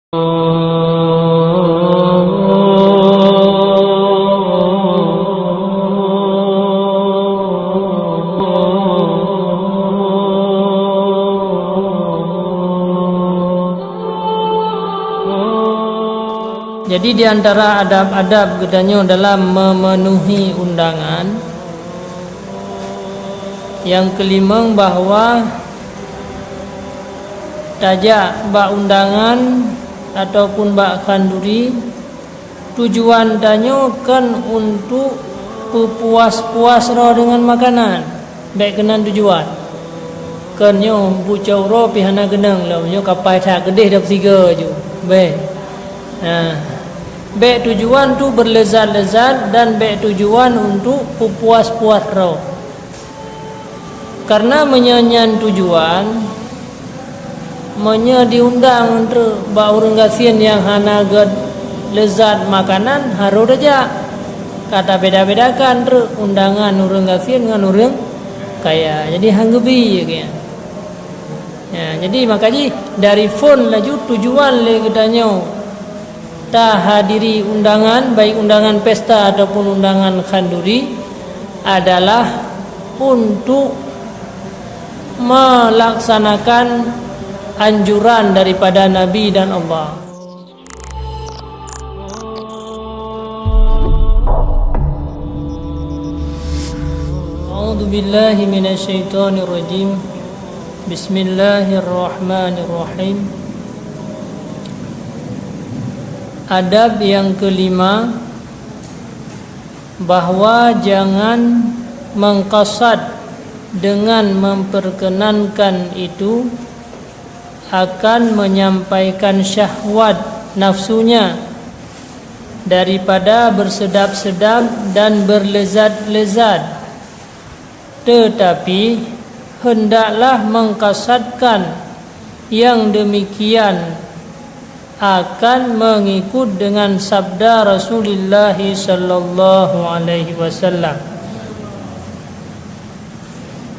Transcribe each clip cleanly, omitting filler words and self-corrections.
Jadi di antara adab-adab katanya dalam memenuhi undangan, yang kelima bahawa tajak bak undangan ataupun bak kanduri tujuan tanya kan untuk puas-puas roh dengan makanan, baik kenan tujuan kan nyo bucau roh pihana geneng lah nyo kapai tak gedeh dah bertiga je baik. Baik tujuan tu berlezat-lezat dan baik tujuan untuk puas-puas roh. Karena menyanyian tujuan diundang untuk bak urang gasien yang hana ged lezat makanan haru daja. Kata beda-bedakan untuk undangan urang gasien dengan urang kaya. Jadi hanggebi ya. Jadi makanya dari phone laju tujuan le katanya tak hadiri undangan, baik undangan pesta ataupun undangan khanduri adalah untuk melaksanakan anjuran daripada Nabi dan Allah. A'udzu billahi minasyaitonir rajim. Bismillahirrahmanirrahim. Adab yang kelima, bahawa jangan mengqasad dengan memperkenankan itu akan menyampaikan syahwat nafsunya daripada bersedap-sedap dan berlezat-lezat, tetapi hendaklah mengqasadkan yang demikian akan mengikut dengan sabda Rasulullah sallallahu alaihi wasallam,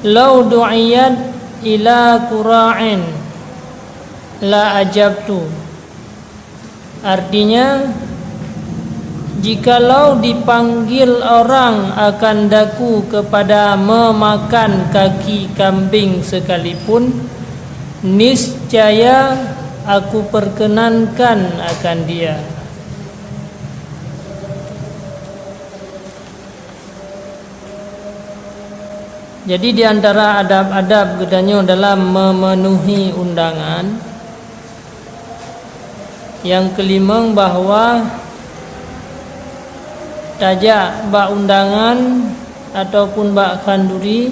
"Lau du'iyat ila qura'in la ajabtu." Artinya, jikalau dipanggil orang akan daku kepada memakan kaki kambing sekalipun, niscaya aku perkenankan akan dia. Jadi di antara adab-adab katanya dalam memenuhi undangan, yang kelima bahawa tajak bak undangan ataupun bak khanduri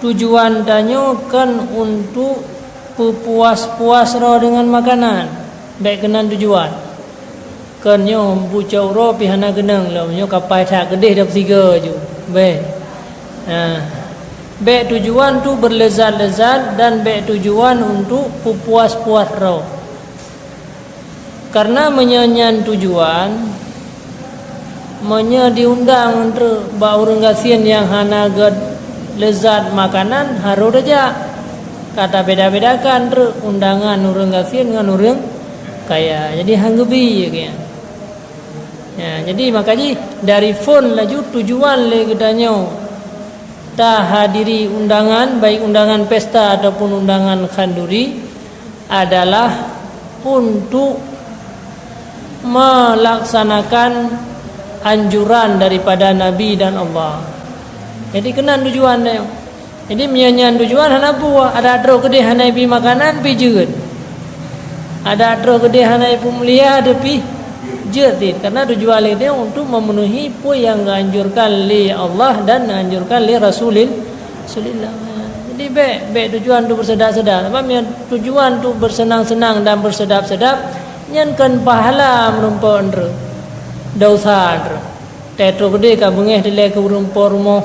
tujuan tanya kan untuk puas-puas roh dengan makanan, baik kenan tujuan kan nyo bucau roh pihana geneng lah nyo kapai tak gedeh dah bertiga je baik. Baik tujuan tu berlezat-lezat dan baik tujuan untuk puas-puas roh. Karena menyanyian tujuan diundang untuk bak urang gasien yang hana ged lezat makanan haru daja. Kata beda-bedakan untuk undangan urang gasien dengan urang kaya. Jadi hanggebi ya. Jadi makanya dari phone laju tujuan le katanya tak hadiri undangan, baik undangan pesta ataupun undangan khanduri adalah untuk melaksanakan anjuran daripada Nabi dan Allah. Jadi kena tujuan dia. Jadi menyanyian tujuan hana buah, ada adro kedih hana pi makanan pi jeut. Ada adro kedih hana pi mulia ada pi jeut. Karena tujuan dia untuk memenuhi apa yang dianjurkan oleh Allah dan dianjurkan oleh Rasulullah. Jadi baik tujuan tu bersedap-sedap. Apa tujuan tu bersenang-senang dan bersedap-sedap, nyankan pahala merumpa andre. Dosa andre. Tetro kedih ka bengeh dile ke rumpa rumah.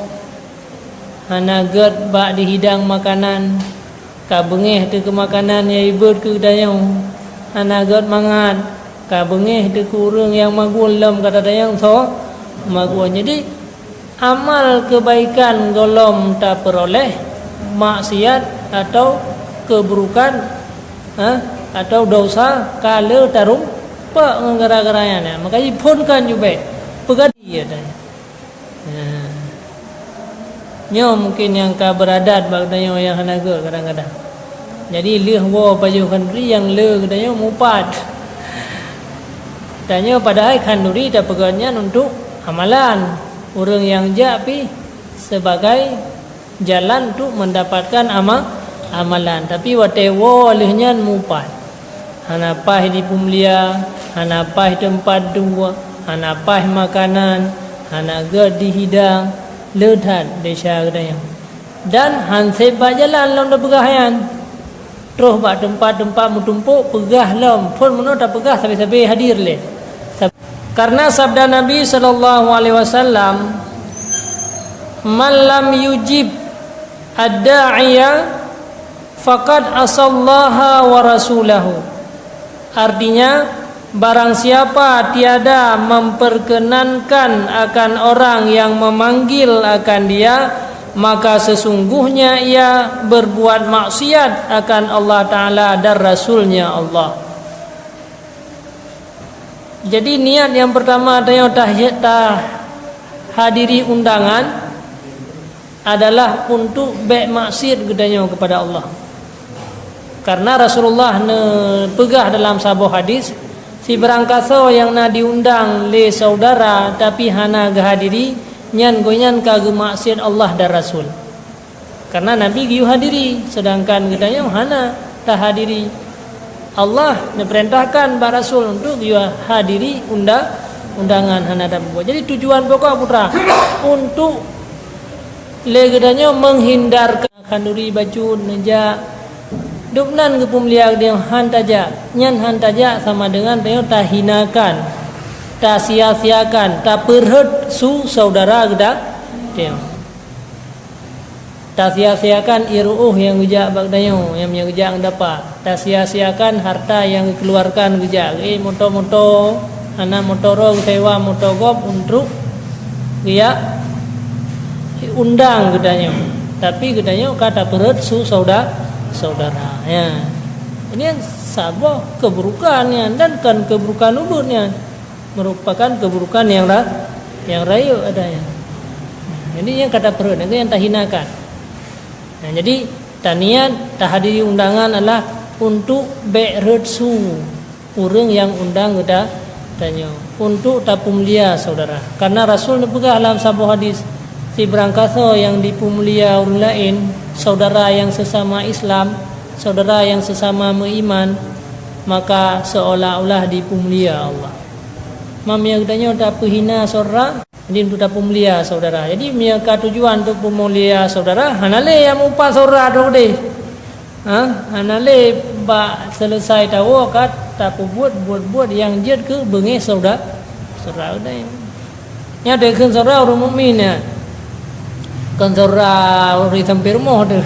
Hana ged bak dihidang makanan ka bengeh tu ke makanan yang ibut ke dayang hana ged mangan ka bengeh tu ke urang yang magul lam kata dayang so magul. Jadi amal kebaikan golom tak peroleh, maksiat atau keburukan atau dosa kala tarumpa gara-garanya. Maka ipunkan juga pegadi adanya. Nyo mungkin yang ka beradat bagdanya yang hanaga kadang-kadang. Jadi leh wo baju khanduri yang le kadanya mupat. Tanya padahal khanduri dah peganya untuk amalan. Orang yang japi sebagai jalan untuk mendapatkan amalan. Tapi watewo lehnya mupat. Hanapah di pumlia, hanapah tempat dua, hanapah makanan, hanaga dihidang, ledhat desa kadanya. Dan hansep jalan lam dah pegahan. Terus bak tempat-tempat mutumpuk pegah lam, pun meno tak pegah sampai-sampai hadir le. Karena sabda Nabi sallallahu alaihi wasallam, "Man lam yujib ad-da'iya faqad asallaha wa rasulahu." Artinya, barang siapa tiada memperkenankan akan orang yang memanggil akan dia, maka sesungguhnya ia berbuat maksiat akan Allah Ta'ala dan Rasulnya Allah. Jadi niat yang pertama tah hadiri undangan adalah untuk baik maksiat gedanya kepada Allah. Karena Rasulullah pegah dalam sebuah hadis, si berangkaso yang na diundang le saudara tapi hana gahadiri nyan goyan kagem maksiat Allah dan Rasul. Karena Nabi giu hadiri sedangkan gedanya hana tah hadiri. Allah memerintahkan para Rasul untuk dia hadiri undangan hana dan buat. Jadi tujuan pokok putra untuk legedanya menghindarkan kanduri baju neja dupnan ke pemliak dia hantaja nyan hantaja sama dengan dia tak hinakan, tak sia-siakan, tak perhet su saudara geda dia. Tak sia-siakan iruh yang gejak bagdayo yang gejak dapat. Tak sia-siakan harta yang dikeluarkan gejak. Moto-moto ana motoro sewa motogop untuk dia undang gedanya. Tapi gedanya kata perut su saudara ya. Ini yang sabah keburukannya dan kan keburukan ubunnya merupakan keburukan yang rayu adanya. Jadi yang kata perut itu yang tak hinakan. Nah, jadi taniat tahadiri undangan adalah untuk beredsu orang yang undang kita tanya untuk tapumlia saudara. Karena Rasul nepegah dalam sebuah hadis, si berangkaso yang dipumulia orang lain, saudara yang sesama Islam, saudara yang sesama beriman, maka seolah-olah dipumulia Allah. Mam yang tanya tak hina saudara, jadi untuk tak pemulia saudara. Jadi mereka tujuan untuk pemulia saudara. Hanale yang upah saudara tu deh. Hanale ba selesai tahu kat tak buat yang jad ke bengi saudara. Saudara deh. Nya dekun saudara orang mukmin ya. Kan saudara orang hampir moh tu.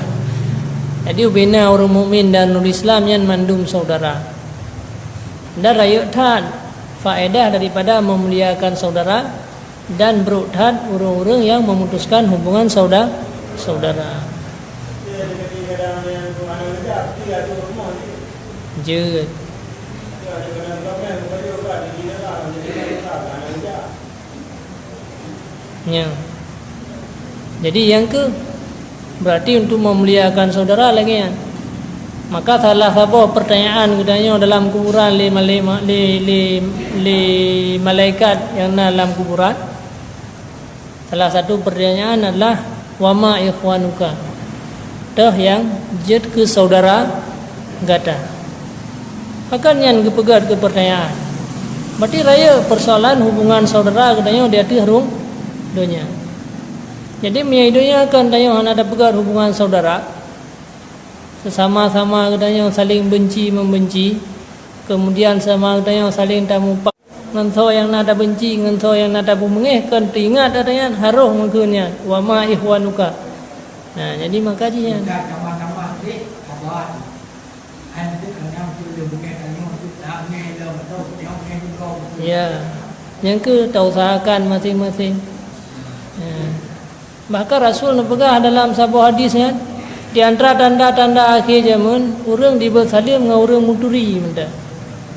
Jadi ubina orang mukmin dan orang Islam yang mandum saudara. Dan rakyat tan faedah daripada memuliakan saudara dan berukhat orang-orang yang memutuskan hubungan saudara. Jut. Ya. Jadi yang ke berarti untuk memuliakan saudara lagi ya. Maka salah satu pertanyaan katanya dalam kuburan li malaikat yang dalam kuburan. Salah satu pertanyaan adalah wama ikhwanuka. Dah yang jad ke saudara gata. Akan yang kepegat ke pertanyaan. Berarti raya persoalan hubungan saudara katanya dia tihrung dunia. Jadi miaidonya akan tanya ada pegat hubungan saudara. Sesama-sama katanya saling benci membenci. Kemudian sama katanya saling tamupak. Nganto yang nada benci, nganto yang nada bumengeh kan teringat adanya haruh mungkinnya wa ma ihwanuka. Nah, jadi makanya Tambah-tambah ni abad. Ada kan tu bukan tanya tu tak ngai dah betul tengok ngai kau. ya, yang ke tak usahakan masing-masing. Ya. Bahkan Rasul nepegah dalam sebuah hadis kan, di antara tanda-tanda akhir zaman orang dibersalim dengan orang muturi benda.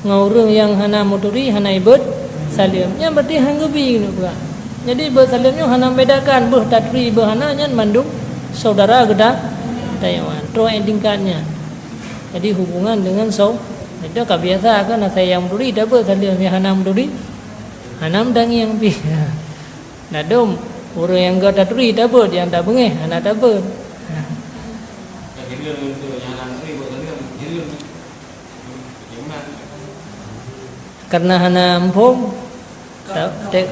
Dengan orang yang hana muturi hana ibad salim. Yang berarti hanggebi gitu pula. Jadi bersalimnya hana bedakan beh tatri beh hana nyan mandung saudara gedak dayawan. Terus tingkatnya. Jadi hubungan dengan itu kebiasa kan saya yang muturi dah bersalim yang hana muturi. Hana mendangi yang pi. Nadom orang yang gak tatri dah ber yang tak bengeh hana tak ber. Karena hana empom tek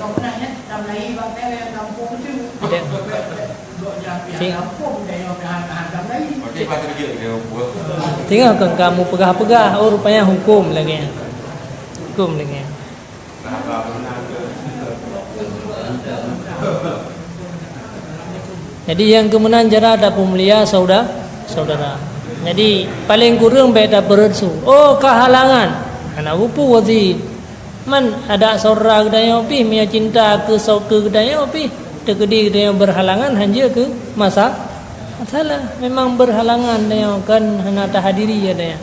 tinggal kan kamu pegah-pegah rupanya hukum lagi. Jadi yang kemudian jara ada pemulia saudara. Jadi paling kurang beda bersu. Oh kehalangan. Anak upu wazid. Man ada saudara gedanya opi mia cinta ke gedanya opi. Tegedi gedanya berhalangan hanya ke masalah. Memang berhalangan dia kan hana tahadiri ada ya.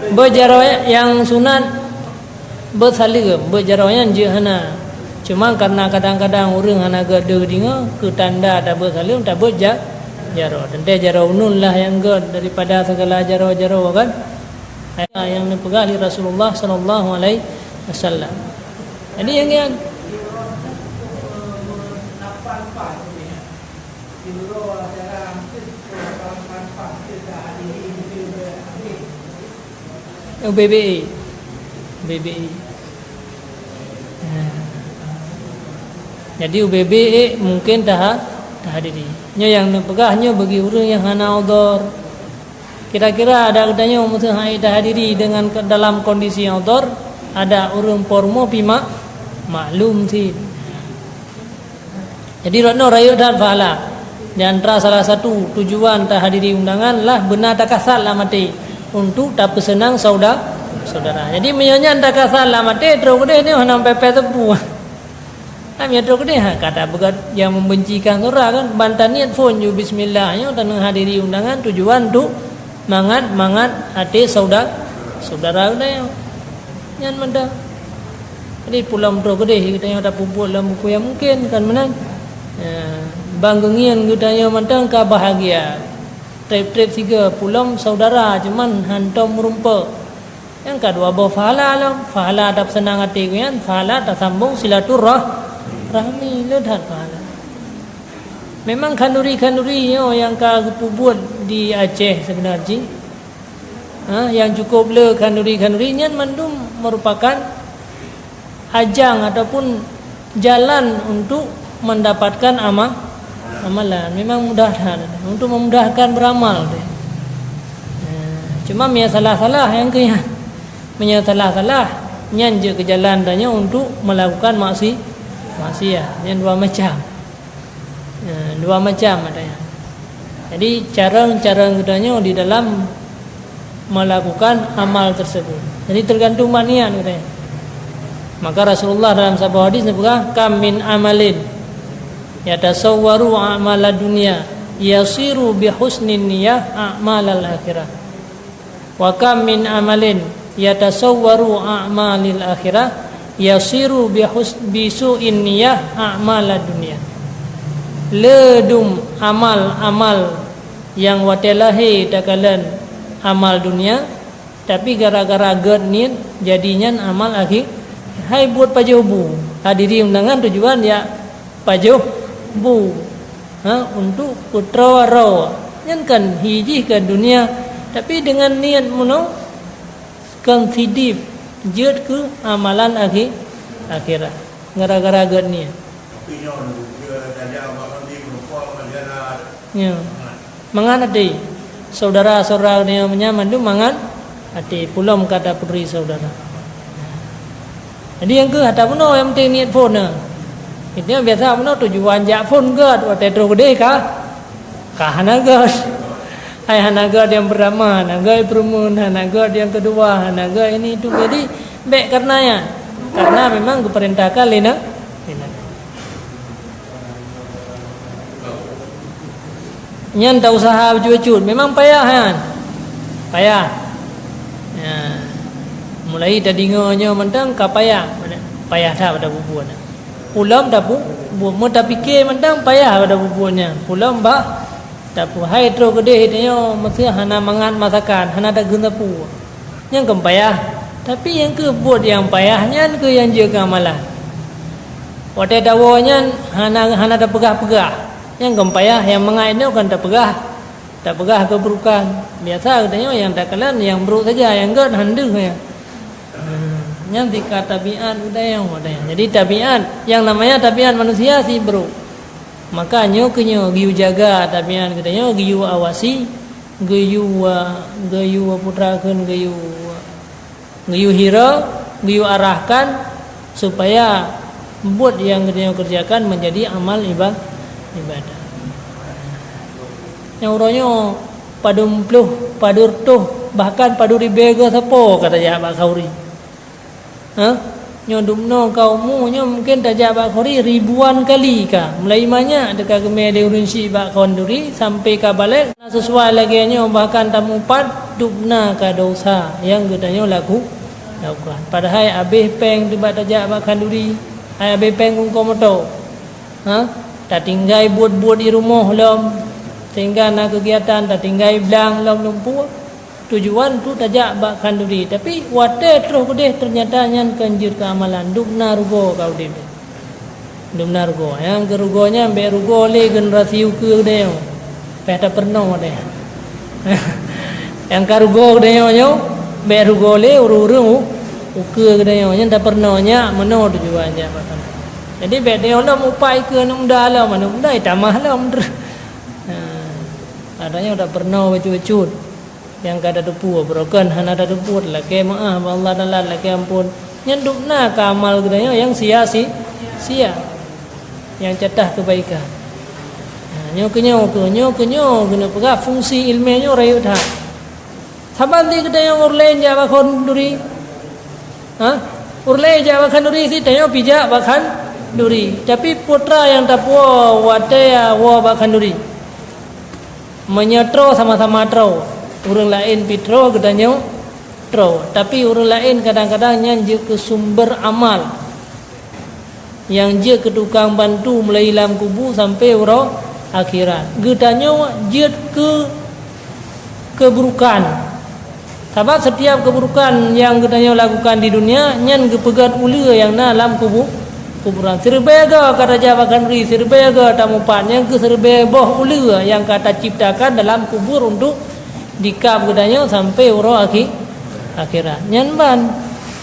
Berjaro yang sunat bersalih berjaro yang jihana. Cuma karena kadang-kadang orang hana gede dinga ke tanda tak bersalih tak berjaro. Tentu jaro nun lah yang gede daripada segala jaro-jaro kan. Yang dipegang oleh Rasulullah sallallahu alaihi wasallam. Jadi yang BBI. Jadi UBBI mungkin dah hadiri. Nya yang nepegahnya bagi orang yang hana udhur. Kira-kira ada kedanya mesti dah hadiri dengan dalam kondisi yang udhur, ada orang pormo pima maklum sih. Jadi rano rayu dan fahala. Di antara salah satu tujuan tak hadiri undangan lah benar tak kasal lah mati untuk tak pesenang saudara. Jadi menyanyi tak kasal lah mati terus dia ni henam pepe tepu. Kami terus dia kata begat yang membencikan saudara kan bantan niat phone you bismillahnya dan hadiri undangan tujuan tu mangat hati saudara dia. Yang mendah. Jadi pulang terus dia kita yang tak pupuk dalam buku yang mungkin kan menang. Banggengian gudanya mantang ka bahagia. Trip tiga pulang saudara cuman hantam merumpa. Yang kedua bawa fahala tak senang hati kan, fahala tak sambung silaturahmi ledat fahala. Memang kanduri yang ka buat di Aceh sebenarnya. Yang cukup le kanduri-kandurinya mandum merupakan ajang ataupun jalan untuk mendapatkan amalan. Memang mudah untuk memudahkan beramal deh. Cuma salah yang kaya salah nyanje ke jalan tanya untuk melakukan maksiat. Yang dua macam adanya. Jadi cara katanya di dalam melakukan amal tersebut. Jadi tergantung niat katanya. Maka Rasulullah dalam sebuah hadis berkata, "Kam min amalin yatasawwaru a'malad dunya yasiru bi husnin niyyah a'malal akhirah. Wa kam min amalin yatasawwaru a'malil akhirah yasiru bi su'in niyyah a'malad dunya." Ledum amal yang watelahi takalan amal dunia tapi gara-gara gad niat jadinya amal akhir. Hai buat pajobu. Hadiri undangan tujuan ya pajobu. Untuk putra waro. Yang kan hiji ke dunia tapi dengan niat muno kan sidip jed ke amalan akhirat. Gara-gara gad niat. Ya. Mangan ade. Saudara-saudara dia menyaman tu mangan ade pulau kata putri saudara. Jadi yang ke hata meno yang penting niat pun nah. Ini biasa meno tujuan jak pun ke waktu terus gede kah hanaga. Hai hanaga yang pertama, hanaga perumun, hanaga yang kedua, hanaga ini itu. Jadi baik karena memang diperintahkan lena. Nyan tak usaha bercucut, memang payah kan? Payah. Ya. Mulai tadi ngonya mentang kapayah. Payah dah pada bubuan. Pulam dah buat tak fikir mentang payah pada bubuannya. Pulam bah tak pu hai tro gede hitnya mesti hana mangan masakan, hana dah guna pu. Yang payah. Tapi yang ke buat yang payahnya ke yang jaga amalan. Waktu dawanya hana dah pegah-pegah. Yang gempayah yang mengai ini kan tak pegah keburukan. Biasa katanya yang tak kalian yang buruk saja, yang enggak handeng ya. Yang tika tabiat udah yang. Jadi tabiat yang namanya tabiat manusia sih bro. Makanya kenyo giu jaga tabiat katanya giu awasi, giu putrakan, giu hira, giu arahkan supaya buat yang katanya kerjakan menjadi amal ibadah. Yang orangnya padur tuh bahkan paduri bega sapo kata jabak kauri. Nyodumno kaumu nya mungkin tak jabak kauri ribuan kali ka. Mulai banyak dekat keme de urunsi bak konduri sampai ka balik sesuai lagi nya bahkan tamu pat dubna ka dosa yang katanya lakukan. Padahal habis peng debat tak jabak konduri, habis peng kungko moto. Tak tinggal buat di rumah lom sehingga nak kegiatan tak tinggal belang lom lumpur tujuan tu tajak bak kanduri tapi wate terus kedeh ternyata nyan kanjur ke amalan dubna rugo kau deh dubna rugo yang kerugonya be rugo le generasi uke deh peta pernah deh yang karugo deh nyo be rugo le uru uke deh nyo tak pernahnya meno tujuannya bak. Jadi beda orang upai ke nak muda lah mana muda tamah lah muda. Adanya udah pernah baca-baca yang kada depu broken hana ada depu lagi maaf Allah dalam lagi ampun nyendukna ke amal gedanya yang sia-sia yang cetah kebaikan. Nyo kenyo guna pegah fungsi ilmiahnya rayu dah. Saban di gedanya urlen jaba konduri. Urlen jaba konduri si tayo pijak bahkan duri tapi putra yang tapua wataya wa bakanduri menyetro sama-sama tro urang lain pitro gedanya tro tapi urang lain kadang-kadang nyanjir ke sumber amal yang je ke tukang bantu mulai dalam kubu sampai uro akhirat gedanya je ke keburukan sebab setiap keburukan yang gedanya lakukan di dunia nyan kepegat ula yang dalam kuburan serbega kata jawakan ri serbega tamupan yang ke serbe boh ula yang kata ciptakan dalam kubur untuk dikap gedanya sampai uro akhirat nyanban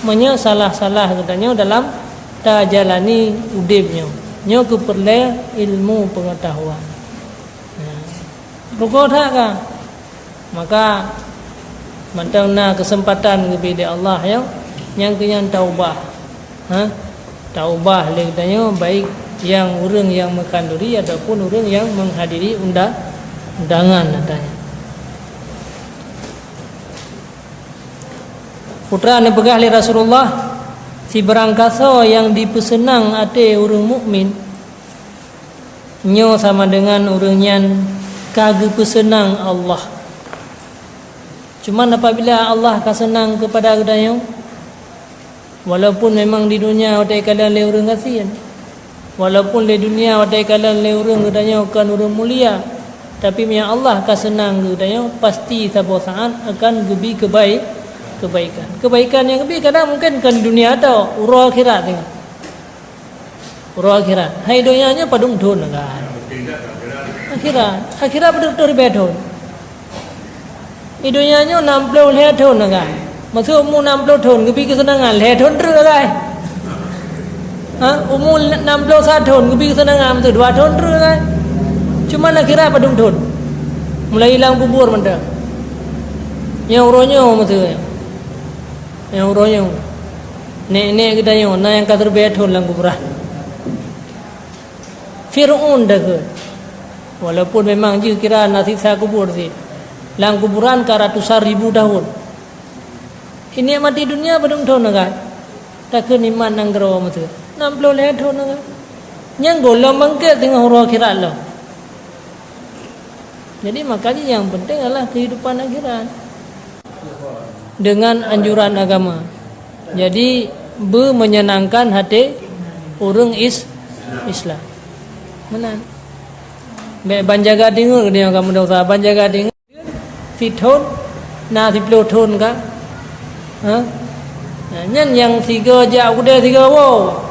menyesalah-salah gedanya dalam ta jalani udipnya nyo keperle ilmu pengetahuan rugo tak ka maka mantau kesempatan kepada Allah yang kenyan taubah taubah legatnya baik yang orang yang mengkanduri ataupun orang yang menghadiri undangan katanya. Putra ni pegah li Rasulullah si berangkasa yang dipesenang ate orang mukmin nyo sama dengan orang yang kagak pesenang Allah. Cuma apabila Allah kasenang kepada gedanya walaupun memang di dunia watai kalian le orang kasihan walaupun di dunia watai kalian le orang gedanya akan orang mulia tapi punya Allah kasenang gedanya pasti satu saat akan gebi kebaikan yang gebi kadang mungkin kan di dunia atau uro akhirat tengok uro akhirat hai dunianya padung don kan akhirat betul-betul bedon di dunianya 60 tahun kan maksud umur 60 tahun kepi kesenangan tahun terus kan umur 61 tahun kepi kesenangan maksud 2 tahun terus kan cuma akhirat padung tahun mulai hilang kubur mentah yang uronya maksudnya yang uronya Nek kita yang yang kader betul lang kuburan. Fir'aun dah ke. Walaupun memang je kira nasisa kubur sih. Lang kuburan ke ratusan ribu tahun. Ini mati dunia belum tahu naga. Tak ke iman nang gerawa masa. 60 tahun naga. Yang golong bangkit tengah huruf akhirat lah. Jadi makanya yang penting adalah kehidupan akhirat dengan anjuran agama. Jadi menyenangkan hati orang Islam. Mana? Banjaga dengar dia kamu dah usah banjaga dengar. Fithon, na 10 tahun ka. Ha? Nyan yang 3 jauh dia 3 wow.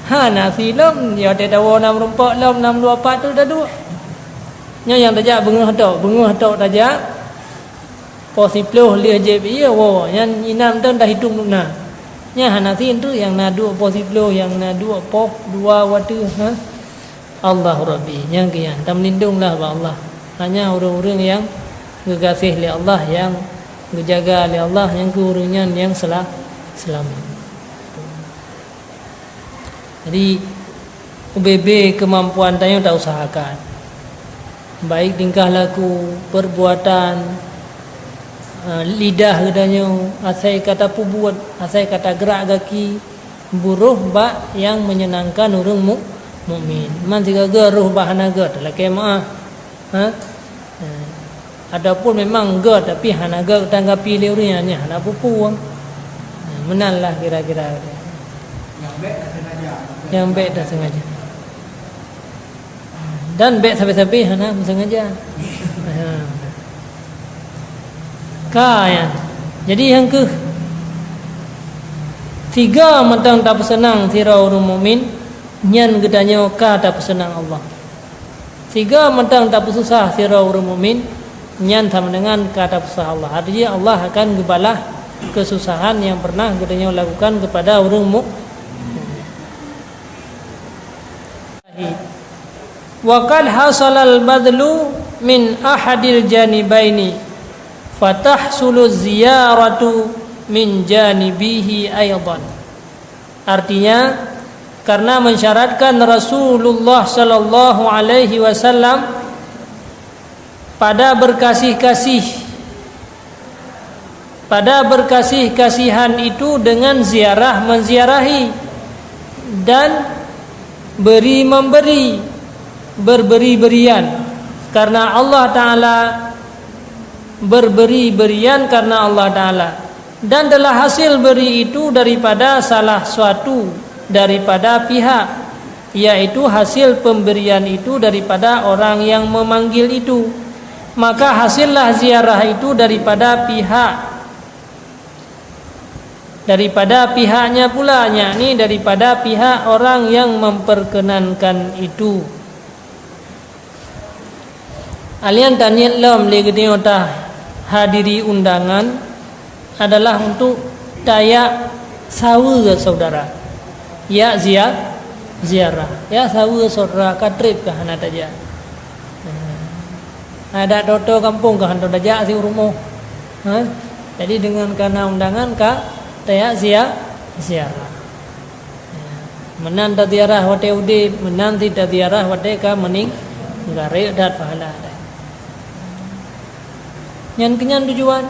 Ha na film ya dia dah 6 lam 624 tu dah 2. Yang tajak benguh tok tajak posiploh lia je iya wo yang inam dan dah hitung na nya hanasin tu yang na dua posiploh yang na dua poh dua watu ha Allah Rabbi yang kian tam lindunglah ba Allah hanya orang-orang yang gekasih li Allah yang gejaga li Allah yang keurungan yang selamat. Jadi UBB kemampuan tanya tak usahakan baik tingkah laku, perbuatan, lidah gedanya, asai kata pubuat, asai kata gerak kaki, buruh bak yang menyenangkan orang mukmin. Man tiga geruh bahanaga telah kemah. Ha? Adapun memang ge tapi hanaga tanggapi liurnya hana pupuang. Menanlah kira-kira. Yang baik dah sengaja. Dan baik sampai-sampai hana sengaja. Kaya. Jadi yang ke 3 mentang tak senang sira orang mukmin nyan gedanya ka tak senang Allah. 3 mentang tak susah sira orang mukmin nyan sama dengan ka tak susah Allah. Artinya Allah akan gebalah kesusahan yang pernah gedanya lakukan kepada orang mukmin. Wa qad hasalal badlu min ahadil janibaini fatahsulu ziyaratu min janibihi aidan. Artinya karena mensyaratkan Rasulullah sallallahu alaihi wasallam pada berkasih-kasihan itu dengan ziarah menziarahi dan berberi-berian karena Allah Ta'ala berberi-berian karena Allah Ta'ala dan telah hasil beri itu daripada salah suatu daripada pihak, yaitu hasil pemberian itu daripada orang yang memanggil itu, maka hasillah ziarah itu daripada pihaknya pula, yakni daripada pihak orang yang memperkenankan itu. Alian taniat lam legeni otah hadiri undangan adalah untuk daya sawu saudara. Ya ziarah. Ya sawu saudara katrip kah hana taja. Ada toto kampung kah hana taja si rumah. Ha? Jadi dengan karena undangan kah daya ziarah. Menan tadiarah wate ude, menan tidak diarah wate ka mening gare dat pahala. Yang kenyan tujuan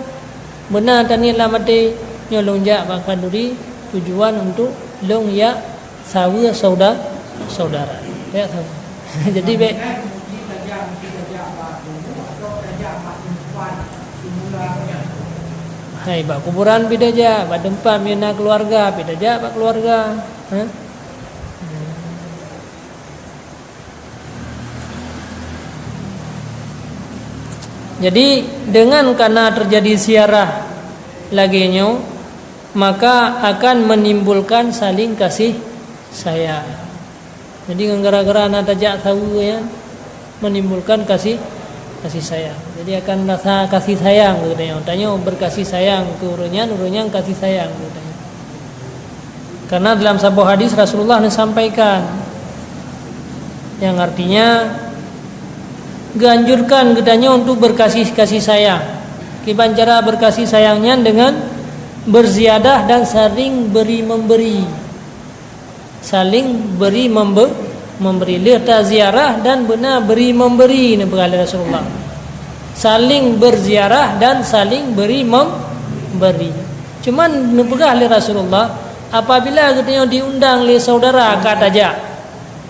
benar tani lamate nyolong jak bahkan duri tujuan untuk long ya sawu saudara ya sama. Jadi baik hai bak kuburan beda aja, bak tempat mina keluarga beda aja, bak keluarga. Jadi dengan karena terjadi ziarah laginya maka akan menimbulkan saling kasih sayang. Jadi gara-gara anak tajak tahu ya menimbulkan kasih sayang. Jadi akan rasa kasih sayang katanya. Tanya berkasih sayang ke urunyan kasih sayang katanya. Karena dalam sebuah hadis Rasulullah menyampaikan yang artinya ganjurkan gedanya untuk berkasih sayang. Kiban cara berkasih sayangnya dengan berziyadah dan saling beri memberi. Saling beri memberi. Lihat ziarah dan benar beri memberi ni berkata Rasulullah. Saling berziarah dan saling beri memberi. Cuman nepegah oleh Rasulullah apabila katanya diundang oleh saudara kataja.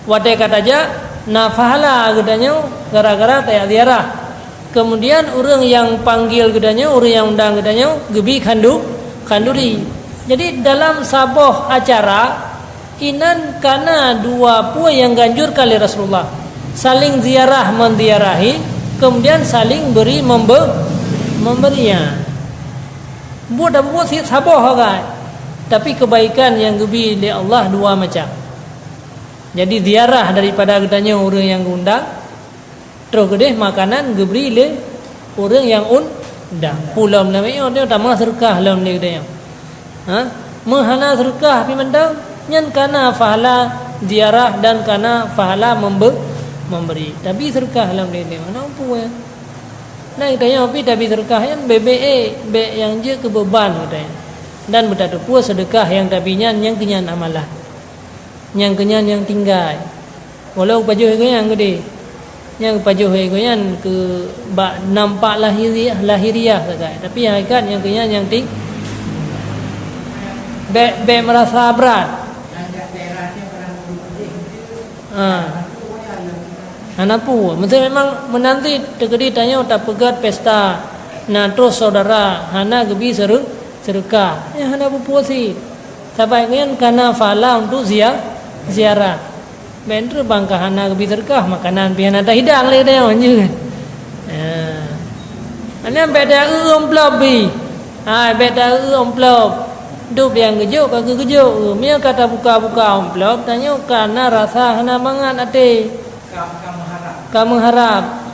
Wadai kataja na fahala katanya gara-gara tak ziarah. Kemudian orang yang panggil katanya, orang yang undang katanya gebi kanduri. Jadi dalam sabuh acara inan kana dua pua yang ganjur kali Rasulullah. Saling ziarah menziarahi, kemudian saling beri memberinya. Buat sih sabuh kan. Tapi kebaikan yang gebi oleh Allah dua macam. Jadi ziarah daripada katanya orang yang undang, terus kedeh makanan geberi le orang yang undang. Pulau namanya dia tamah sedekah lawan dia katanya. Menghana sedekah pi mendang nyen kana pahala ziarah dan kana pahala memberi. Tapi sedekah lawan dia mana mampu ya. Nah katanya pi tapi sedekah yang BBE yang je ke beban katanya. Dan bertatu pun sedekah yang tabinya yang kenyan amalah. Yang kenyan yang tinggal. Walau pajuh yang gede. Yang pajuh yang ke nampak lahiriah saja. Tapi hakikat yang kenyan yang tinggi. Be merasa berat. Anak pun, mesti memang menanti terkedi tanya tak pegat pesta. Nah terus saudara, hana gebi sedekah. Ya hana pupuasi. Sampai kan karena fala untuk ziarah. Bentre bangka hana gebi sedekah makanan pian ada hidang le dia onje. Ana beda umplop bi. Beda umplop. Duk yang gejuk kagak gejuk. Mia kata buka umplop tanya karena rasa hana mangan ate. Kamu harap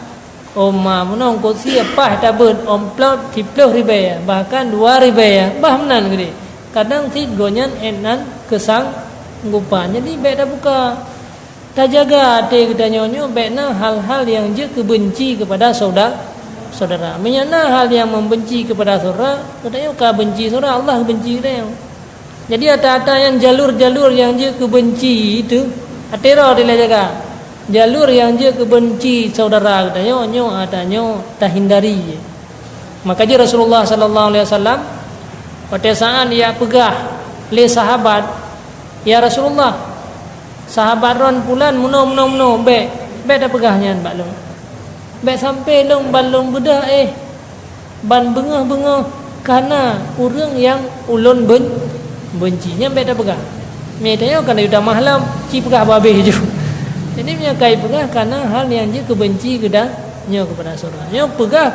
Oma menong kursi apa tabut omplot 10 ribu bahkan 2 ribu bah menan gede. Kadang si gonyan enan kesang ngupan. Jadi beda buka. Tak jaga hati kita nyonyo bena hal-hal yang je kebenci kepada saudara. Menyana hal yang membenci kepada saudara, katanya ka benci saudara Allah benci dia. Jadi ada yang jalur-jalur yang je kebenci itu atero dia jaga. Jalur yang je kebenci saudara katanya onyo adanya tak hindari. Maka je Rasulullah sallallahu alaihi wasallam pada saat dia pegah le sahabat, ya Rasulullah, sahabat ron pulan muno be dah pegahnya balong. Be sampai long balong bedah ban bengah karena orang yang ulun bencinya be dah pegah. Metanya kan dah malam ci pegah babe je. Jadi punya kai pegah karena hal yang dia kebenci kepada saudara. Nya pegah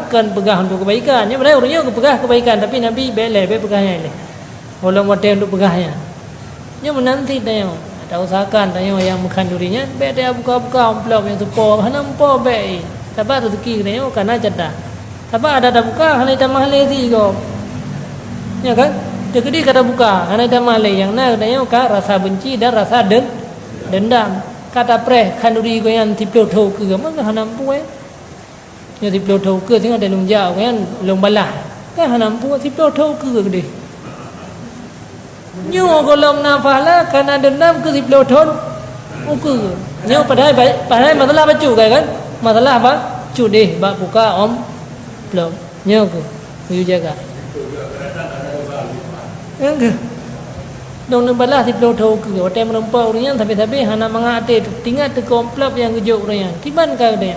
untuk kebaikan. Nya benar orangnya pegah kebaikan tapi Nabi belai pegahnya le. Orang model untuk pegahnya. Nya menanti tanya, tak usahakan tanya yang mengkandurinya, be dia buka amplop yang sepo, hana empo be. Sabar rezeki tanya karena jada. Sabar ada buka hana tamah le si go. Ya kan? Jadi kata buka hana tamah le yang na tanya ka rasa benci dan rasa dendam. Kata preh kanduri goyan tiplo thau ke maka hanam puai nya tiplo thau ke tengah dalam jauh kan long balah kan hanam puai tiplo thau ke gede nyo golong nafala karena dendam ke tiplo thau ke nyo padahal masalah baju kan masalah apa cudeh bak buka belum nyo ke you jaga enggak dong nembalah si pelotau ke hotel merempau orangnya tapi hana mengate tinggal te komplop yang gejuk orangnya kiban kau dia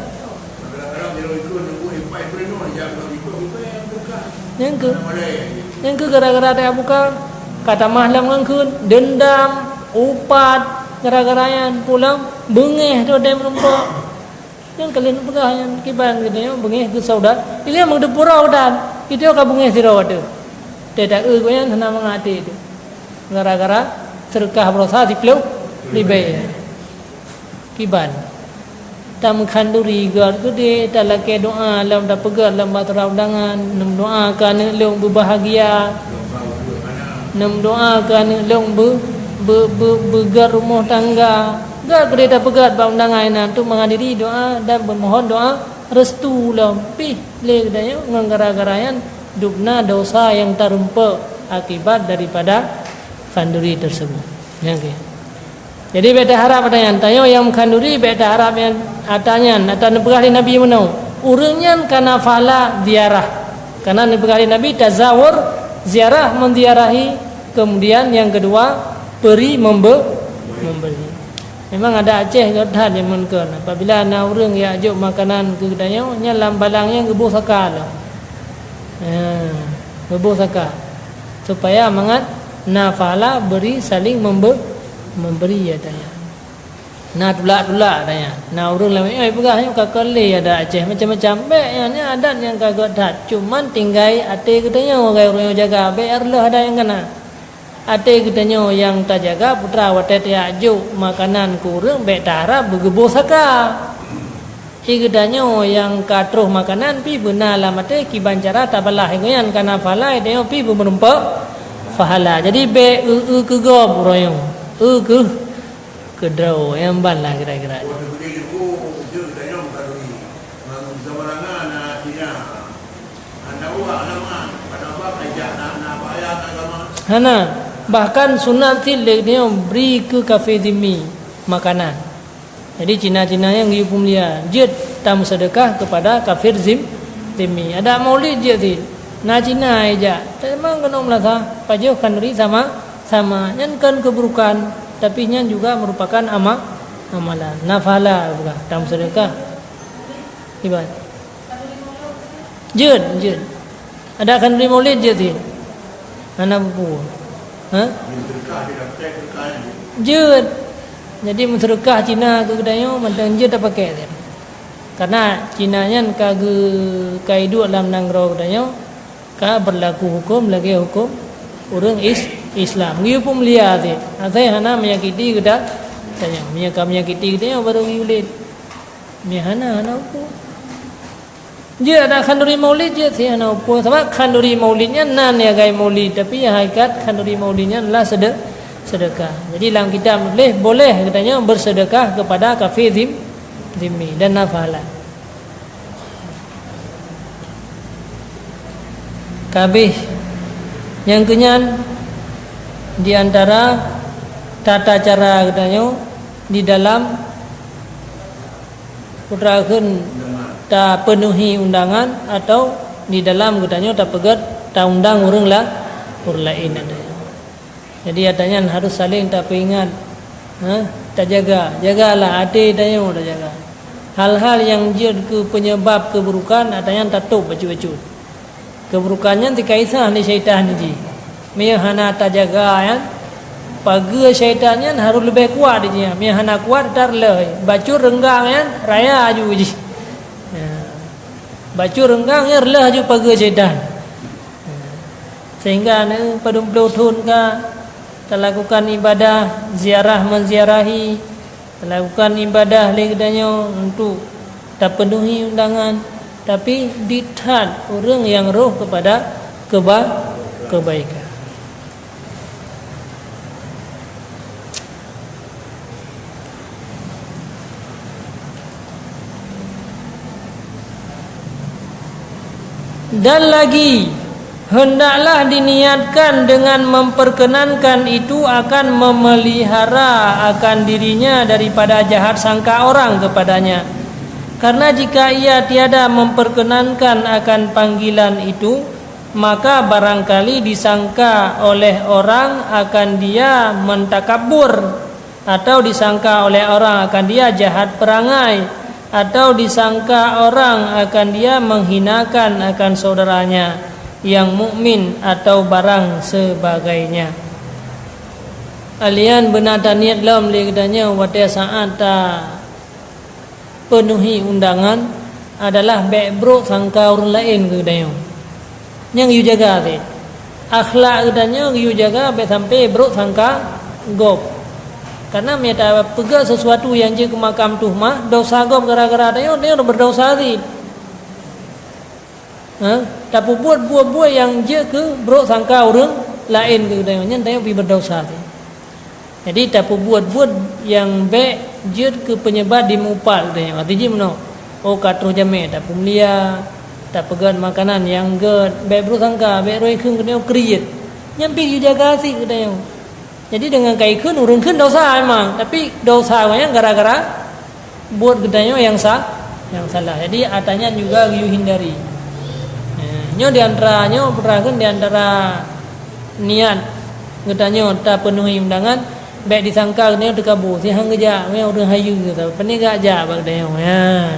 yang ke gara-gara dia buka kata mahlam ngangkun dendam upat gara-gara yang pulang bengeh tu hotel merempau yang kalian pegah yang kiban gitu bengeh ke saudara ini yang mengdepurau dan itu kau bengeh si rawat tu tidak kau yang hana mengate itu gara-gara sedekah berusaha 10 ribu kiban tam khanduri gar gede talake doa lam da pegat lam batara undangan nem doakan long berbahagia nem doakan long begar rumah tangga gar gede da pegat ba undangan tu menghadiri doa dan memohon doa restu lam pi le gede ngan gara-gara yang dubna dosa yang tarumpa akibat daripada kanduri tersebut. Okay. Jadi beta harap pertanyaan tayo yang kanduri beta harap yang atanya atau berkali Nabi menau urunyan kana fala ziarah. Karena berkali Nabi tazawur ziarah menziarahi, kemudian yang kedua beri memberi. Memang ada Aceh godhan yang mungkin apabila ana urang ya ajuk makanan ke kedai nya lambalangnya gebuh sakal. Gebuh sakal. Supaya mangat nafala beri saling memberi ya tanya. Nah tulak tanya. Nah urang lain pegahnya kakale ada Aceh macam-macam be yang ni adat yang kagot dat. Cuman tinggai ate kedai orang jaga be arlah ada yang kena. Ate katanya yang tak jaga putra watet ya ajuk makanan kurang baik darah bergebuh saka. Katanya yang katruh makanan pi benar lah mate ki bancara tabalah ngoyan kana falai dia pi berempak fahala. Jadi be ke gob royong. Ke draw yang ban lah kira-kira. Hana bahkan sunat tilek dia beri ke kafe zimmi makanan. Jadi Cina-Cina yang dihukum dia jid tamu sedekah kepada kafir zimmi. Ada maulid je ti. Na Cina aja. Memang kena melasa pajau kanduri sama nyan kan keburukan tapi nyan juga merupakan amalan. Nafala bukan tamu sedekah. Ibarat. Jid. Ada kanduri maulid je ti. Anak buku. Jud. Jadi mensedekah Cina ke kedai mentang jud tak pakai dia. Karena Cina nya kaidu dalam nanggro kedai ka berlaku hukum lagi hukum orang Islam. Ngiupum lihat dia. Asai hana menyakiti kedai tanya menyakiti kedai baru ngiulit. Hana hukum. Dia ada kanduri maulid je sih ana upo sebab kanduri maulidnya nan ya gai maulid tapi ya hakikat kanduri maulidnya adalah sedekah. Jadi dalam kitab boleh katanya bersedekah kepada kafir zimmi dan nafalah. Kabeh yang kenyan di antara tata cara katanya di dalam putrakeun tak penuhi undangan atau di dalam katanya tak pegat tak undang orang lain ada. Jadi katanya harus saling tak peringat, tak jagalah hati katanya tak jaga. Hal-hal yang jid ke penyebab keburukan katanya tak tup baju-baju. Keburukannya dikaisah ni syaitan ni. Mia hana tak jaga ya. Pagi syaitannya harus lebih kuat dia. Mia hana kuat darleh. Baju renggang ya raya aju je. Baju renggang ya relah je pagi syaitan. Sehingga ni padum pelutun ka lakukan ibadah ziarah menziarahi, lakukan ibadah legdanya untuk tak penuhi undangan tapi ditad orang yang roh kepada kebaikan. Dan lagi hendaklah diniatkan dengan memperkenankan itu akan memelihara akan dirinya daripada jahat sangka orang kepadanya. Karena jika ia tiada memperkenankan akan panggilan itu, maka barangkali disangka oleh orang akan dia mentakabur, atau disangka oleh orang akan dia jahat perangai, atau disangka orang akan dia menghinakan akan saudaranya yang mukmin atau barang sebagainya. Alian benar niat dalam legdanya pada saat penuhi undangan adalah baik bro sangka orang lain kedanya. Yang you jaga tu. Akhlak kedanya you jaga baik sampai bro sangka gop. Karena mereka pegang sesuatu yang je ke makam tu mah dosa gop gara-gara dia berdosa ni. Tapi buat yang je ke bro sangka orang lain ke dia nya pergi berdosa ni. Jadi tak buat yang baik je ke penyebar di mupal dia. Artinya mana? Oh katro jame tak mulia tak pegang makanan yang good baik bro sangka baik roi khung dia create Nyampi jaga si kita yang. Jadi dengan kaikun urang kun dosa memang, tapi dosa nya gara-gara buat kita yang salah. Jadi atanya juga you hindari. Nyo di antara nyo perahkan di antara niat ngetanya tak penuhi undangan baik disangka ni terkabur si hang kerja me urang hayu gitu pani gak ja bag dia ya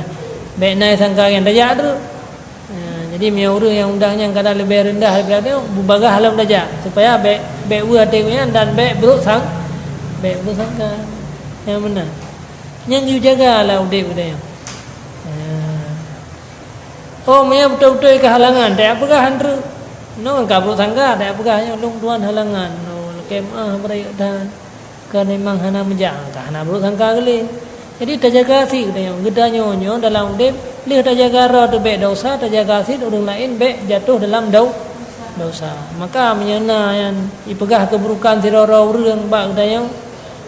baik nai sangka yang dajak tu jadi me urang yang undangnya kadang lebih rendah daripada dia bubagah halam dajak supaya baik hatinya dan baik buruk sangka yang benar yang you jagalah udip dia. Oh, maya betul-betul kehalangan. Tak apakah hantu. No, kabut sangka. Tak apakah yang long tuan halangan. No, kemah berayak dan kan memang hana menjang. Hana buruk sangka kali. Jadi terjaga si kita yang gedanya nyo dalam udip. Lih terjaga roh tu baik dosa. Terjaga si orang lain baik jatuh dalam dosa. Maka menyana yang ipegah keburukan si roh orang bak kita yang.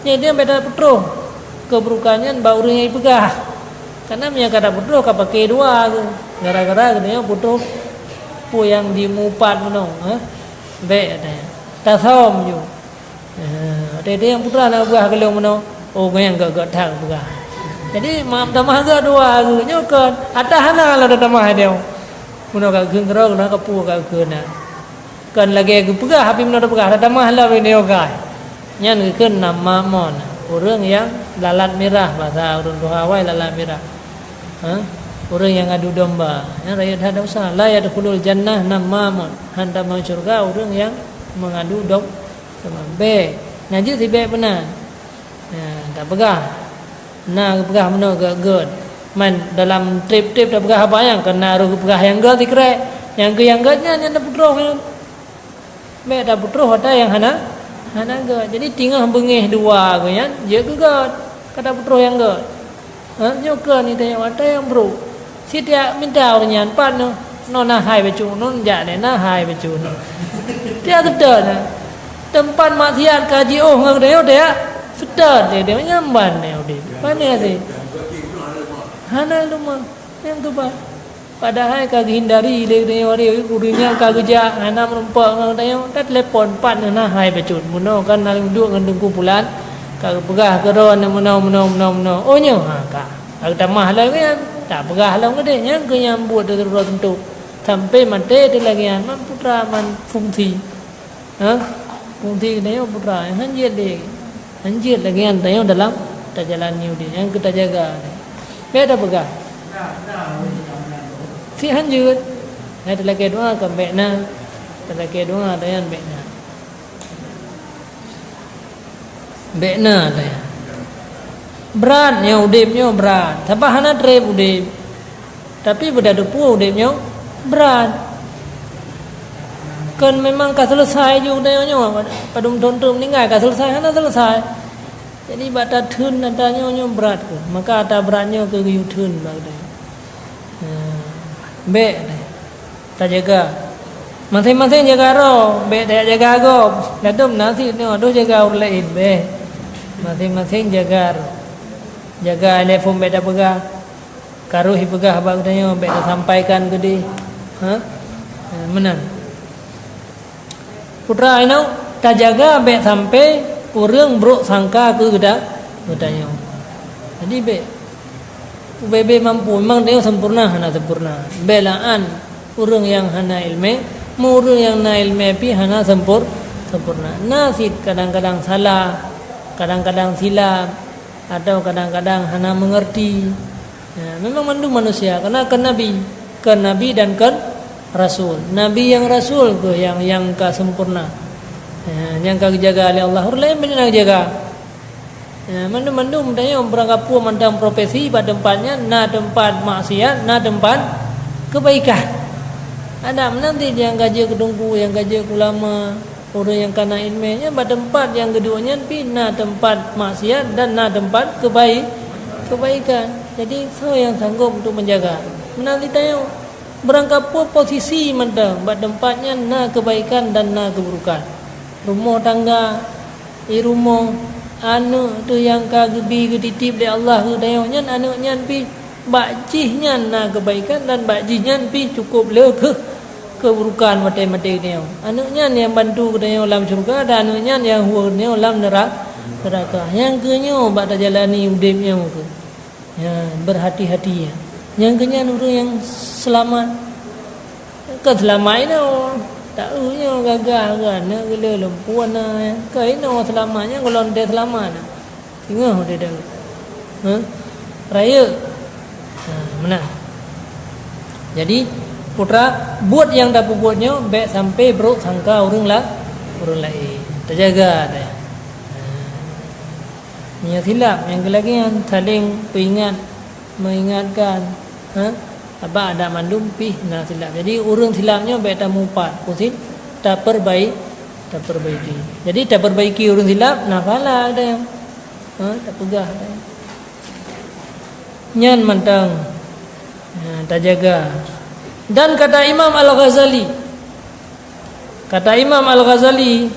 Jadi dia beda petro. Keburukannya bak orang yang ipegah. Karena minyak kata putus kau pakai dua tu. Gara-gara katanya putus pu yang dimupat menong, baik ada. Tak som ju. Ada yang putra nak buah kalau menong. Oh yang gak tak buah. Jadi maaf tamah gak dua tu. Nyokot. Ada hana lah tamah dia. Menong gak gengro kena kepu gak kena. Kan lagi aku pegah habis menong pegah. Ada tamah lah video gay. Nyan ken nama mon. Orang yang lalat merah bahasa orang Hawaii lalat merah. Orang yang adu domba, rakyat ada usaha. La yadkhulul jannah namamun. Hendak masuk surga orang yang mengadu domba. B. Najis si B benar. Tak pegah. Nah pegah mana gad. Man dalam trip-trip tak pegah apa yang kena aru pegah yang gad dikrek. Yang gadnya yang tak putroh yang B tak putroh ada yang hana gad. Jadi tinggal bengih dua ko yan. Je gad. Kata putroh yang gad. Nyoka ni tanya ada yang bro. Si dia minta orangnya pan no na hai becu no ja ne na hai becu no. Dia sedar na. Tempat maksiat kaji ngak dia sedar dia nyamban ne ode. Pane sih. Hana lumang yang tu ba. Padahal kag hindari dia wari gurunya kag ja hana merempak ngak dia tak telepon pan na hai becu. Muno kan naling duk ngendung kumpulan kag pegah keron muno. Oh nyo ha ka. Ak tamah lah kan. Tak pegah lah ke dia ke yang buat dia terus tentu sampai mati dia lagi man putra man fungsi fungsi dia putra hanjir lagi yang dia dalam jalan ni dia yang kita jaga beda pegah si hanjir ada lagi doa ke bekna ada lagi doa ada yang bekna dia beratnya udipnya berat. Tapi hana trip udip. Tapi benda depu udipnya berat. Kan memang tak selesai juga nyonya. Padum tonton meninggal tak selesai hana selesai. Jadi bata thun adanya berat ke. Maka ada beratnya ke yu thun bagda. Be tak jaga. Masing-masing jaga roh, be tak jaga go. Dadum nasi ni aduh jaga orang lain be. Masing-masing jaga roh. Jaga telefon beda pegah. Karuhi pegah abang tanya beda sampaikan ke dia. Menan. Putra ini tak jaga beda sampai orang buruk sangka ke kita tanya. Jadi bebe mampu memang dia sempurna hana sempurna. Belaan orang yang hana ilmu, orang yang na ilmu pi hana sempurna. Nasid kadang-kadang salah, kadang-kadang silap. Atau kadang-kadang hana mengerti. Memang mandu manusia karena kan nabi dan kan rasul. Nabi yang rasul tu yang ka sempurna. Yang ka jaga oleh Allah. Orang lain benar jaga. Mandu mudahnya berangkat puas mandang profesi pada tempatnya na tempat maksiat, na tempat kebaikan. Ada nanti yang gaji kedungku, yang gaji ulama, orang yang kena ilmunya pada tempat yang keduanya pina tempat maksiat dan na tempat kebaikan. Jadi so yang sanggup untuk menjaga. Nanti tanya berangkat posisi mandang pada tempatnya na kebaikan dan na keburukan. Rumah tangga, rumah anu tu yang kagebi dititip oleh Allah tu tanya anaknya pi bakjihnya na kebaikan dan bakjihnya pi cukup le keburukan mati-mati dia. Anaknya yang bantu dia dalam syurga dan anaknya yang huwa dia dalam neraka. Yang kenyo bak jalani udipnya muka. Ya, berhati-hati ya. Yang kenya orang yang selamat. Keselamat itu tak unya gagah kan nak gila lempuan ya. Kai no selamatnya kalau dia selamat. Tengok dia dah. Raya. Mana? Jadi putra buat yang dah buatnya baik sampai buruk sangka orang lain. Terjaga dia. Yang silap yang lagi yang saling mengingatkan. Apa ada mandum pih nah silap. Jadi urang silapnya baik tak mupat. Pusin tak perbaiki. Jadi tak perbaiki urang silap nah kalah ada yang tak pegah ada yang. Nyan mantang tak jaga. Dan kata Imam Al-Ghazali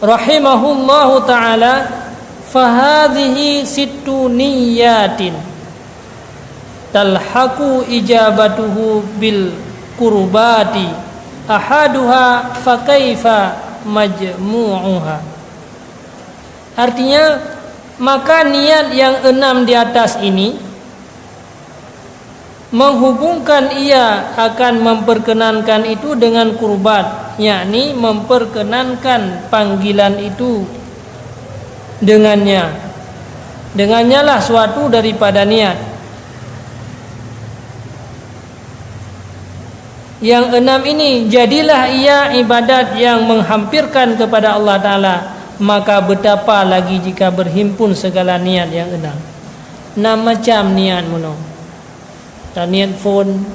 rahimahullahu taala fahadhihi sittu niyatin talhaqu ijabatuhu bil qurbati ahaduha fa kaifa majmu'uha. Artinya maka niat yang 6 di atas ini menghubungkan ia akan memperkenankan itu dengan kurbat, yakni memperkenankan panggilan itu dengannya lah suatu daripada niat. Yang 6 ini jadilah ia ibadat yang menghampirkan kepada Allah Ta'ala, maka betapa lagi jika berhimpun segala niat yang 6. 6 macam niat mono. Dan niat phone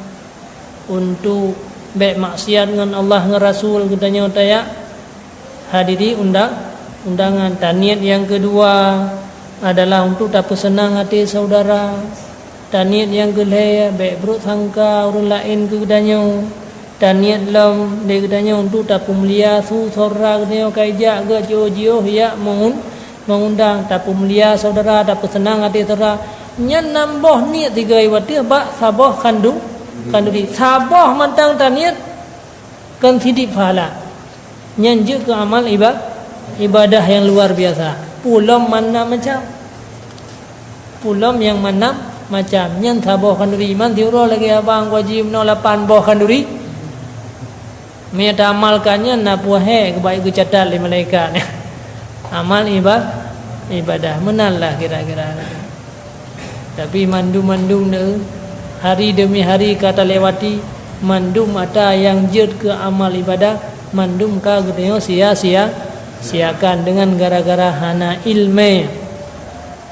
untuk baik maksiat dengan Allah dengan Rasul katanya tayak hadiri undangan. Dan niat yang kedua adalah untuk tak senang hati saudara. Dan niat yang kelih baik buruk sangka orang lain ke katanya. Dan niat lam dia katanya untuk tak mulia su sora katanya kaijak ke jio ya mengundang tak mulia saudara tak senang hati saudara. Nyan nambah niat 3 ibadah bak sabah kanduri sabah mantang taniat kan sidik pahala. Nyan je ke amal ibadah yang luar biasa. Pulam mana macam pulam yang mana macam nyan sabah kanduri man tiuro lagi abang wajib no 8 boh kanduri. Meta amalkannya na puahe kebaik kecatat li malaikat. Amal ibadah menallah kira-kira. Tapi mandum-mandum ne hari demi hari kata lewati mandum ada yang jed ke amal ibadah mandum ka gedeo sia-siakan dengan gara-gara hana ilmu,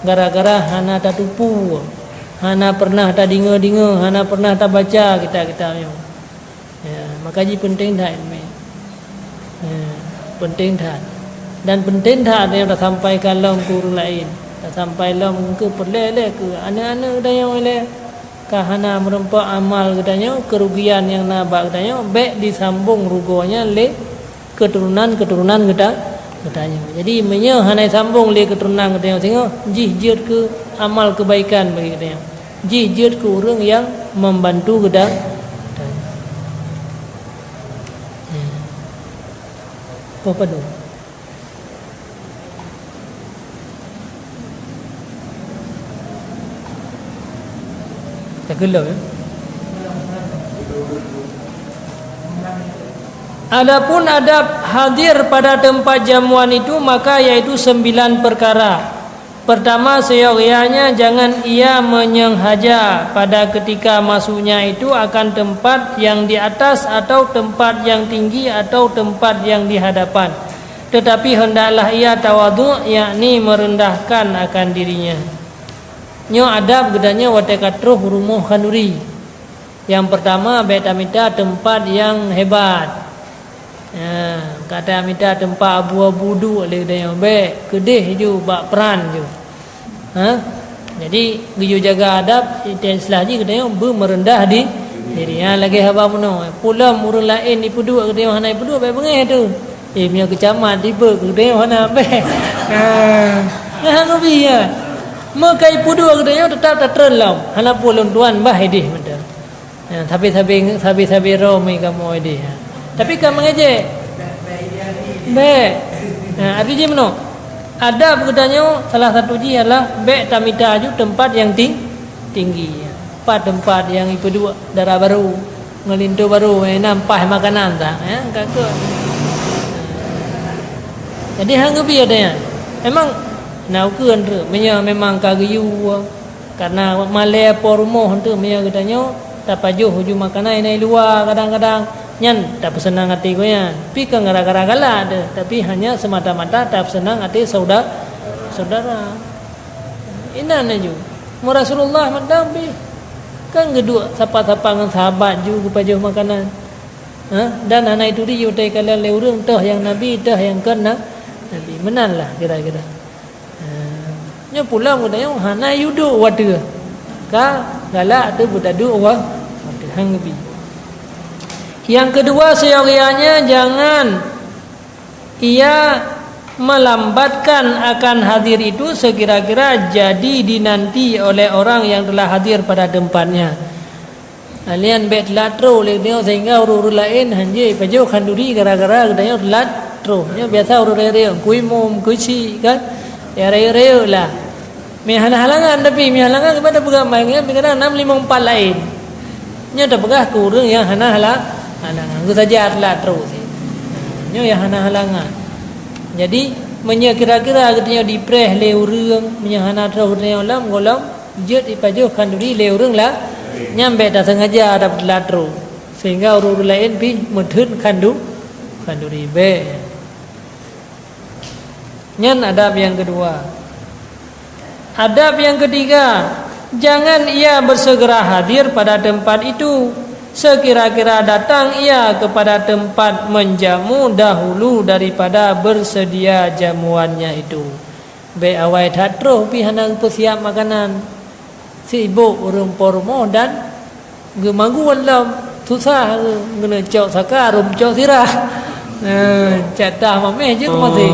gara-gara hana tatupu, hana pernah tak dengar, hana pernah tak baca kita ya, makanya penting dah ilmu. Penting dah. Dan penting dah yang dah sampaikan dalam guru lain. Sampai lah ke perlele ke anak-anak katanya oleh kahana merempak amal katanya kerugian yang nabak katanya baik disambung rugonya le keturunan katanya. Jadi menyo hanai sambung le keturunan katanya tengok jihjud ke amal kebaikan bagi katanya. Jihjud ke orang yang membantu katanya. Apa tu? Tak gelau ya. Adapun adab hadir pada tempat jamuan itu maka yaitu 9 perkara. Pertama seyogyanya jangan ia menyengaja pada ketika masuknya itu akan tempat yang di atas atau tempat yang tinggi atau tempat yang di hadapan. Tetapi hendaklah ia tawadhu, yakni merendahkan akan dirinya. Nyo adab gedanya watekatruh rumuh kanduri. Yang pertama bait amita tempat yang hebat. Kata amita tempat abu-abu du oleh gedanya baik kedih ju bak peran ju. Jadi giyu jaga adab dan selagi gedanya merendah di diri. Lagi haba puno. Pulam urang lain di pudu gedanya hanai pudu baik bengeh tu. Punya kecamat tiba gedanya hana baik. Nah ngobi ya. Makai pudu agaknya tetap tak terlalu. Hana pulun tuan bah idih betul. Tapi Romi kamu dia. Tapi kamu aja. Be. Ada je mana? Ada berkatanya salah satu je adalah be tamita ju tempat yang tinggi. Tempat yang itu dua darah baru, ngelintu baru, nampak makanan tak? Kakak. Jadi hang gebi adanya. Memang naukeun tu, memang kagiu karena malai pormo tu menya katanya tak pajuh hujung makanan nai luar kadang-kadang nyan tak senang hati ko yan. Pi ka gara-gara gala ada, tapi hanya semata-mata tak senang hati saudara. Inan aju. Mu Rasulullah mandambi kan gedua sapa-sapa dengan sahabat ju pajuh makanan. Dan anak itu dia utai kala leurung tah yang Nabi tah yang kena Nabi menanlah kira-kira. Nya pulang mudanya hana yudu wada. Ka galak tu budadu wah wada hang bi. Yang kedua seyogianya jangan ia melambatkan akan hadir itu sekira-kira jadi dinanti oleh orang yang telah hadir pada tempatnya. Alian bet latro le dia sehingga urut lain hanje pajo khanduri gara-gara gedanya latro. Nya biasa urut rere kui mom kui si kan. Ya rere lah. Mi halangan tapi mi halangan kepada pegamai nya kadang 654 lain. Nya dah pegah kurang yang halangan. Ku saja latro sih. Nya yang halangan. Jadi kira-kira katanya dipreh le urang menyahana trau katanya ulam golam jet ipajo khanduri le urang lah nyambe dah sengaja dapat latro sehingga urang lain pi mudhun khanduri be. Nyan adab yang kedua. Adab yang ketiga, jangan ia bersegera hadir pada tempat itu. Sekira-kira datang ia kepada tempat menjamu dahulu daripada bersedia jamuannya itu. Be awai tatro pi hanang persiap makanan. Sibuk urang pormo dan gemagu walam susah ngena cok saka rum cok sirah. Catah mameh je masih.